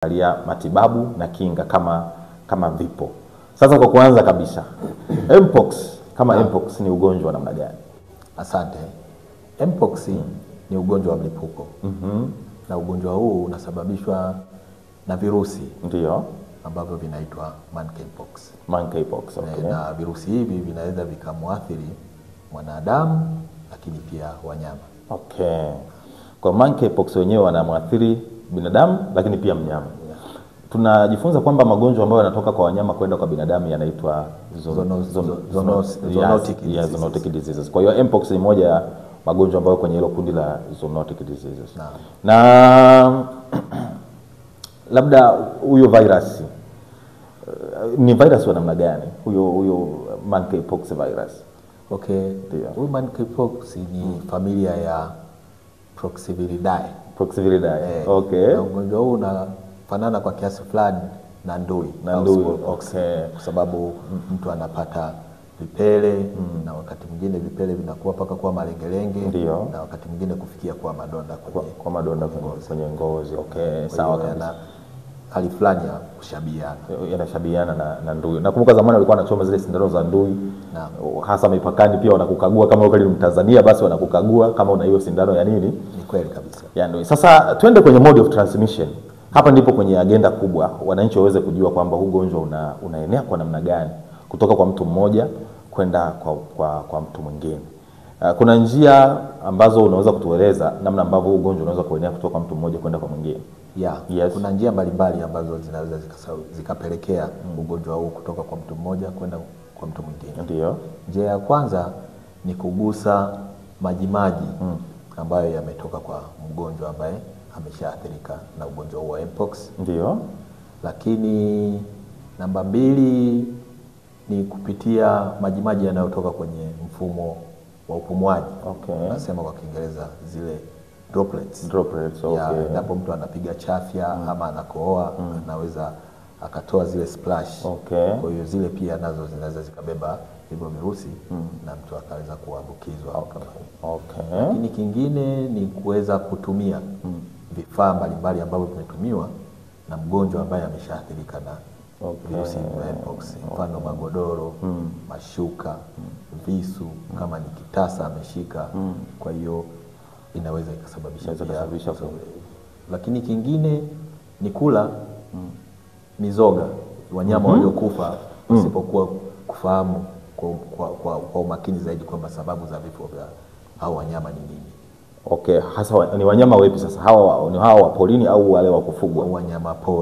Alia matibabu na kinga kama vipo. Sasa kwa kuanza kabisa, Mpox kama Mpox ni ugonjwa wa namna gani? Asante. Mpox ni ugonjwa wa mlipuko. Na ugonjwa huu unasababishwa na virusi. Ndio. Ambavyo vinaitwa monkeypox. Monkeypox, okay. Na virusi hivi vinaweza vikamuathiri mwanadamu lakini pia wanyama. Okay. Kwa monkeypox wenyewe wanamuathiri binadamu lakini pia mnyama. Tunajifunza kwamba magonjwa ambayo yanatoka kwa wanyama kwenda kwa binadamu yanaitwa zoonotic diseases. Kwa hiyo Mpox ni moja ya magonjwa ambayo kwenye hilo kundi la zoonotic diseases. Na labda huyo virus ni virus wa namna gani? Huyo monkeypox virus. Okay. Huyo monkeypox ni familia ya Proxiviridae. Proxiviridae. Okay. Na ugonjwa huu unafanana kwa kiasi fulani na ndui. Okay. Kwa sababu mtu anapata vipele na wakati mwingine vipele vinakuwa paka kuwa malengelenge na wakati mwingine kufikia kuwa madonda kwenye ngozi. Okay, sawa kabisa. Hali fulani ya kushabihiana. Yanashabihiana na ndui. Nakumbuka zamani walikuwa wanachoma zile sindano za ndui. Hasa mipakani pia wanakukagua kama uko ni Mtanzania, basi wanakukagua kama una hiyo sindano ya nini? Ni kweli kabisa. Ya ndui. Sasa twende kwenye mode of transmission. Hapa ndipo kwenye agenda kubwa wananchi waweze kujua kwamba huu ugonjwa unaenea kwa namna gani kutoka kwa mtu mmoja kwenda kwa mtu mwingine. Kuna njia ambazo unaweza kutueleza namna ambavyo ugonjwa unaweza kuenea kutoka kwa mtu mmoja kwenda kwa mwingine? Yes. Kuna njia mbalimbali ambazo zinaweza zikapelekea ugonjwa huu kutoka kwa mtu mmoja kwenda kwa mtu mwingine. Ndio. Njia ya kwanza ni kugusa majimaji ambayo yametoka kwa mgonjwa ambaye ameshaathirika na ugonjwa huu wa Mpox. Ndio. Lakini namba 2 ni kupitia majimaji yanayotoka kwenye mfumo wa upumuaji. Okay. Nasema kwa Kiingereza zile droplets. Okay. Ndipo mtu anapiga chafya ama anakohoa, anaweza akatoa zile splash. Okay. Kwa hiyo zile pia nazo zinaweza zikabeba hivyo virusi na mtu akaweza kuambukizwa kama hiyo. Okay. Lakini kingine ni kuweza kutumia vifaa mbalimbali ambavyo vimetumiwa na mgonjwa ambaye ameshaathirika na virusi vya Mpox. Mfano magodoro, mashuka, visu, kama ni kitasa ameshika. Kwa hiyo inaweza ikasababisha. Lakini kingine ni kula mizoga, wanyama waliokufa usipokuwa kufahamu kwa umakini zaidi kwamba sababu za vifo vya hao wanyama ni nini. Okay, hasa ni wanyama wepi sasa? Hawa ni hawa wa porini au wale wa kufugwa? Wanyama pori.